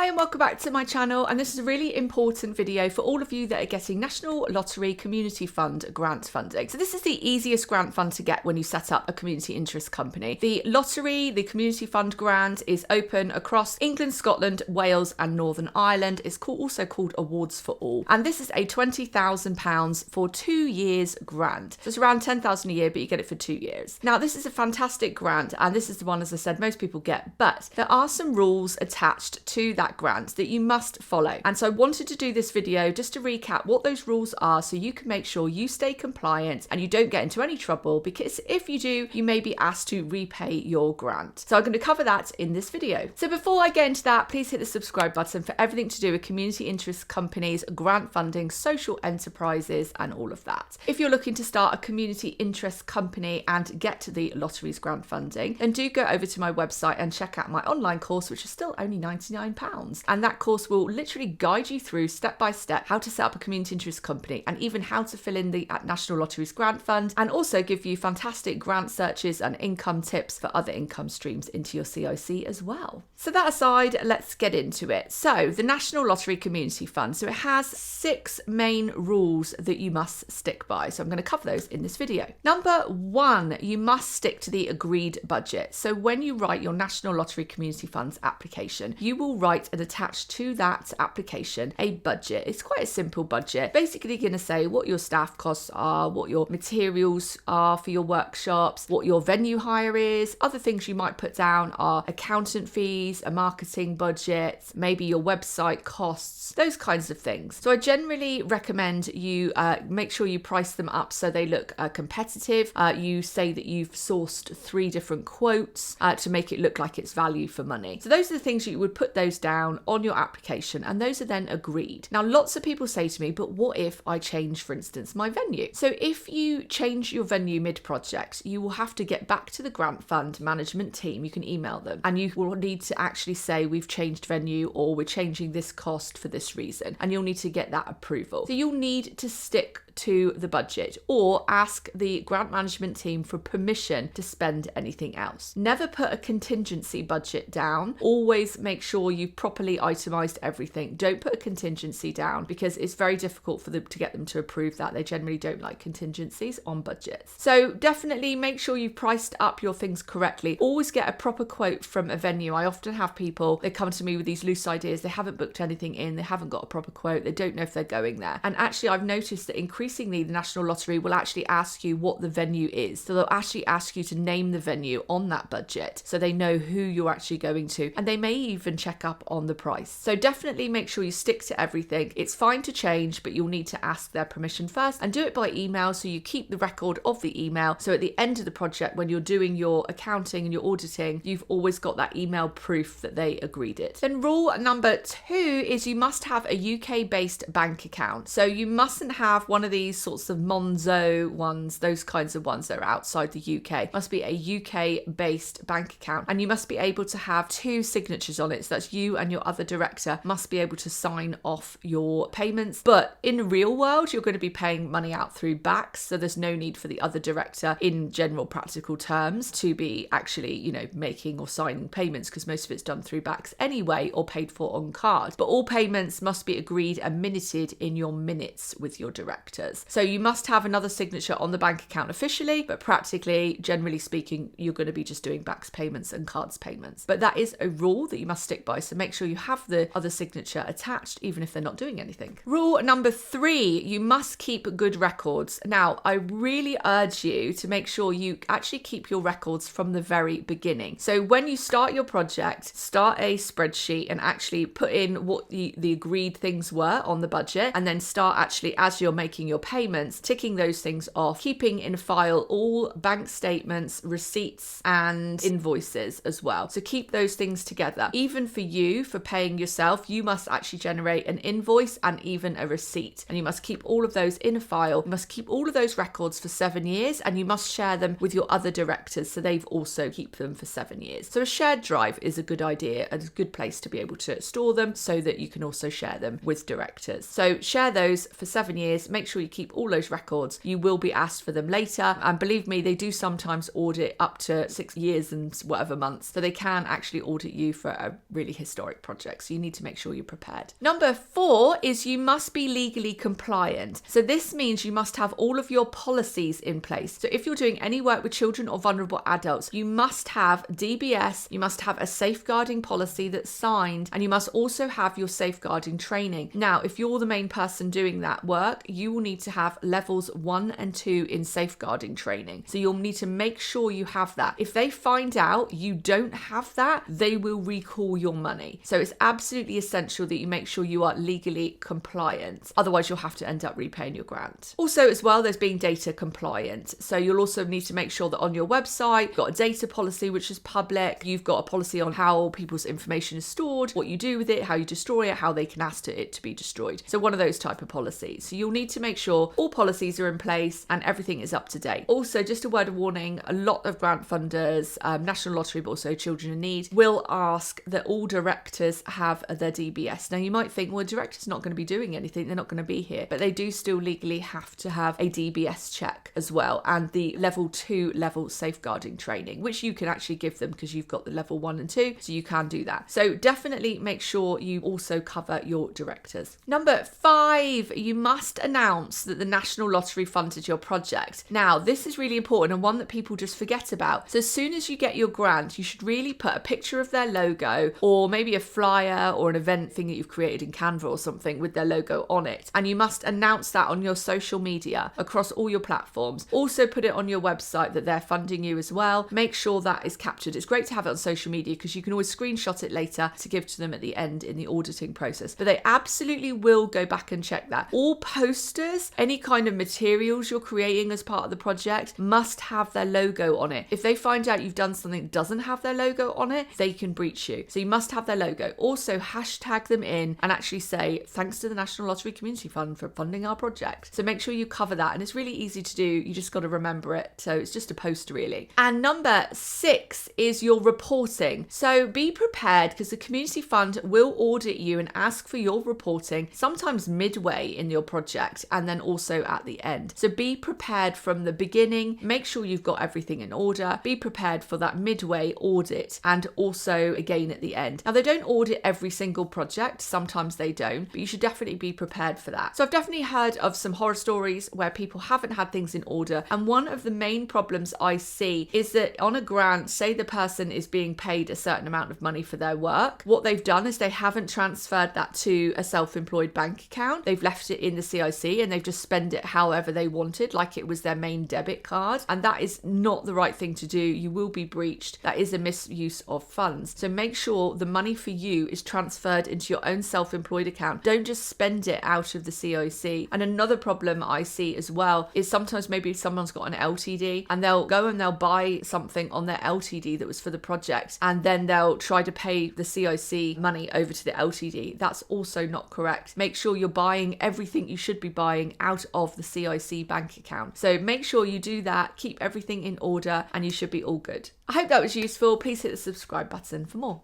Hi and welcome back to my channel, and this is a really important video for all of you that are getting National Lottery Community Fund grant funding. So this is the easiest grant fund to get when you set up a community interest company. The lottery, the community fund grant, is open across England, Scotland, Wales and Northern Ireland. It's also called Awards for All, and this is a £20,000 for 2 years grant. So it's around £10,000 a year, but you get it for 2 years. Now this is a fantastic grant, and this is the one, as I said, most people get, but there are some rules attached to that grant that you must follow. And so I wanted to do this video just to recap what those rules are so you can make sure you stay compliant and you don't get into any trouble, because if you do, you may be asked to repay your grant. So I'm going to cover that in this video. So before I get into that, please hit the subscribe button for everything to do with community interest companies, grant funding, social enterprises and all of that. If you're looking to start a community interest company and get to the lottery's grant funding, then do go over to my website and check out my online course, which is still only £99. And that course will literally guide you through step by step how to set up a community interest company and even how to fill in the National Lotteries Grant Fund, and also give you fantastic grant searches and income tips for other income streams into your CIC as well. So that aside, let's get into it. So the National Lottery Community Fund, so it has 6 main rules that you must stick by. So I'm going to cover those in this video. Number 1, you must stick to the agreed budget. So when you write your National Lottery Community Funds application, you will write and attach to that application a budget. It's quite a simple budget. Basically, you're going to say what your staff costs are, what your materials are for your workshops, what your venue hire is. Other things you might put down are accountant fees, a marketing budget, maybe your website costs, those kinds of things. So I generally recommend you make sure you price them up so they look competitive. You say that you've sourced 3 different quotes to make it look like it's value for money. So those are the things you would put those down on your application, and those are then agreed. Now, lots of people say to me, but what if I change, for instance, my venue? So if you change your venue mid-project, you will have to get back to the grant fund management team. You can email them and you will need to actually say we've changed venue, or we're changing this cost for this reason, and you'll need to get that approval. So you'll need to stick to the budget or ask the grant management team for permission to spend anything else. Never put a contingency budget down. Always make sure you've properly itemized everything. Don't put a contingency down because it's very difficult for them to get them to approve that. They generally don't like contingencies on budgets. So definitely make sure you've priced up your things correctly. Always get a proper quote from a venue. I often have people, they come to me with these loose ideas. They haven't booked anything in. They haven't got a proper quote. They don't know if they're going there. And actually, I've noticed that increasingly the National Lottery will actually ask you what the venue is. So they'll actually ask you to name the venue on that budget so they know who you're actually going to, and they may even check up on the price. So definitely make sure you stick to everything. It's fine to change, but you'll need to ask their permission first, and do it by email so you keep the record of the email. So at the end of the project, when you're doing your accounting and your auditing, you've always got that email proof that they agreed it. Then rule number 2 is you must have a UK-based bank account. So you mustn't have one of these sorts of Monzo ones, those kinds of ones that are outside the UK. It must be a UK-based bank account, and you must be able to have 2 signatures on it. So that's you and your other director must be able to sign off your payments. But in the real world, you're going to be paying money out through BACS, so there's no need for the other director, in general practical terms, to be actually, making or signing payments, because most of it's done through BACS anyway, or paid for on card. But all payments must be agreed and minuted in your minutes with your directors. So you must have another signature on the bank account officially, but practically, generally speaking, you're going to be just doing BACS payments and cards payments. But that is a rule that you must stick by, so make sure you have the other signature attached, even if they're not doing anything. Rule number 3, you must keep good records. Now, I really urge you to make sure you actually keep your records from the very beginning. So when you start your project, start a spreadsheet and actually put in what the agreed things were on the budget, and then start actually, as you're making your payments, ticking those things off, keeping in file all bank statements, receipts and invoices as well. So keep those things together. Even for you, for paying yourself, you must actually generate an invoice and even a receipt, and you must keep all of those in a file. You must keep all of those records for 7 years, and you must share them with your other directors so they've also keep them for 7 years. So a shared drive is a good idea and a good place to be able to store them so that you can also share them with directors. So share those for 7 years. Make sure you keep all those records. You will be asked for them later. And believe me, they do sometimes audit up to 6 years and whatever months. So they can actually audit you for a really historic project. So you need to make sure you're prepared. Number 4 is you must be legally compliant. So this means you must have all of your policies in place. So if you're doing any work with children or vulnerable adults, you must have DBS, you must have a safeguarding policy that's signed, and you must also have your safeguarding training. Now, if you're the main person doing that work, you will need to have levels 1 and 2 in safeguarding training. So you'll need to make sure you have that. If they find out you don't have that, they will recall your money. So it's absolutely essential that you make sure you are legally compliant. Otherwise, you'll have to end up repaying your grant. Also, as well, there's being data compliant. So you'll also need to make sure that on your website, you've got a data policy, which is public. You've got a policy on how people's information is stored, what you do with it, how you destroy it, how they can ask it to be destroyed. So one of those type of policies. So you'll need to make sure all policies are in place and everything is up to date. Also, just a word of warning, a lot of grant funders, National Lottery, but also Children in Need, will ask that all directors have their DBS. Now, you might think, well, a director's not going to be doing anything. They're not going to be here. But they do still legally have to have a DBS check as well, and the level 2 safeguarding training, which you can actually give them because you've got the level 1 and 2, so you can do that. So definitely make sure you also cover your directors. Number 5, you must announce that the National Lottery funded your project. Now, this is really important and one that people just forget about. So as soon as you get your grant, you should really put a picture of their logo, or maybe a flyer or an event thing that you've created in Canva or something with their logo on it. And you must announce that on your social media across all your platforms. Also put it on your website that they're funding you as well. Make sure that is captured. It's great to have it on social media because you can always screenshot it later to give to them at the end in the auditing process. But they absolutely will go back and check that. All posters, any kind of materials you're creating as part of the project must have their logo on it. If they find out you've done something that doesn't have their logo on it, they can breach you. So you must have their logo. Also hashtag them in and actually say, thanks to the National Lottery Community Fund for funding our project. So make sure you cover that, and it's really easy to do. You just got to remember it. So it's just a post really. And number 6 is your reporting. So be prepared because the Community Fund will audit you and ask for your reporting sometimes midway in your project and then also at the end. So be prepared from the beginning. Make sure you've got everything in order. Be prepared for that midway audit and also again at the end. Now, they don't audit every single project. Sometimes they don't, but you should definitely be prepared for that. So I've definitely heard of some horror stories where people haven't had things in order. And one of the main problems I see is that on a grant, say the person is being paid a certain amount of money for their work. What they've done is they haven't transferred that to a self-employed bank account. They've left it in the CIC and they've just spent it however they wanted, like it was their main debit card. And that is not the right thing to do. You will be breached. That is a misuse of funds. So make sure the money for you is transferred into your own self-employed account. Don't just spend it out of the CIC. And another problem I see as well is sometimes maybe someone's got an LTD and they'll go and they'll buy something on their LTD that was for the project, and then they'll try to pay the CIC money over to the LTD. That's also not correct. Make sure you're buying everything you should be buying out of the CIC bank account. So make sure you do that, keep everything in order, and you should be all good. I hope that was useful. Please hit the subscribe button for more.